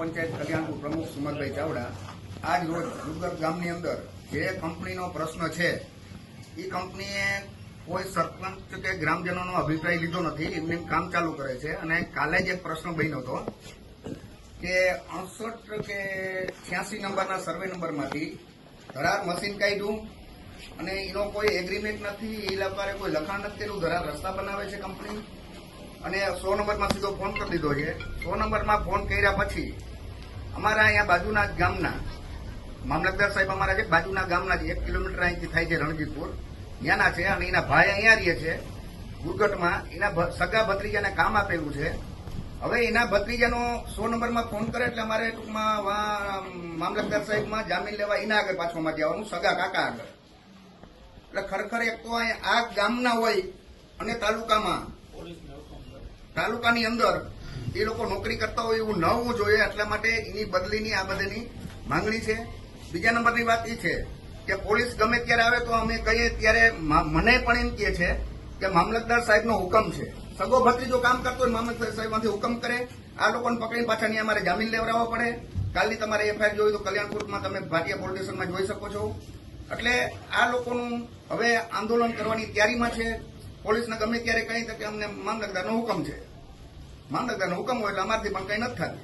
પંચાયત કલ્યાણપુર પ્રમુખ સુમનભાઈ ચાવડા આજ રોજ રૂગર ગામની અંદર જે કંપનીનો પ્રશ્ન છે એ કંપનીએ કોઈ સરપંચ કે ગ્રામજનોનો અભિપ્રાય લીધો નથી, એમને કામ ચાલુ કરે છે. અને કાલે જ એક પ્રશ્ન બન્યો હતો કે 68 કે 86 નંબરના સર્વે નંબરમાંથી ધરાર મશીન કાઢ્યું અને એનો કોઈ એગ્રીમેન્ટ નથી, એ લોકોએ કોઈ લખાણ નથી કર્યું, ધરાર રસ્તા બનાવે છે કંપની. અને 100 નંબરમાં સીધો ફોન કરી દીધો છે. 100 નંબરમાં ફોન કર્યા પછી અમારા અહીંયા બાજુના જ ગામના મામલતદાર સાહેબ અમારા છે, બાજુના ગામના જ 1 કિલોમીટર અહીંથી થાય છે રણજીતપુર, ત્યાંના છે. અને એના ભાઈ અહીંયા રહે છે ગુરગટમાં, એના સગા ભત્રીજાને કામ આપેલું છે. હવે એના ભત્રીજાનો 100 નંબરમાં ફોન કરે એટલે અમારે ટૂંકમાં મામલતદાર સાહેબમાં જામીન લેવા એના આગળ પાછું માં જવાનું, સગા કાકા આગળ. એટલે ખરેખર એક તો આ ગામના હોય અને તાલુકાની અંદર એ લોકો નોકરી કરતા હોય એવું ન હોવું જોઈએ. એટલા માટે એની બદલીની આ બધીની માંગણી છે. બીજા નંબરની વાત એ છે કે પોલીસ ગમે ત્યારે આવે તો અમે કહીએ ત્યારે મને પણ એમ કહે છે કે મામલતદાર સાહેબનો હુકમ છે. સગો ભત્રીજો કામ કરતો હોય મામલતદાર સાહેબમાંથી હુકમ કરે, આ લોકોને પકડીને પાછા નહીં અમારે જામીન લેવડાવવા પડે. કાલની તમારે એફઆઈઆર જોઈ તો કલ્યાણપુરમાં તમે ભાટિયા પોલીસ સ્ટેશનમાં જોઈ શકો છો. એટલે આ લોકોનું હવે આંદોલન કરવાની તૈયારીમાં છે. પોલીસને ગમે ત્યારે કહી કે અમને મામલતદારનો હુકમ છે, મામલતદારનો હુકમ હોય એટલે અમારથી પણ કંઈ નથી થતું.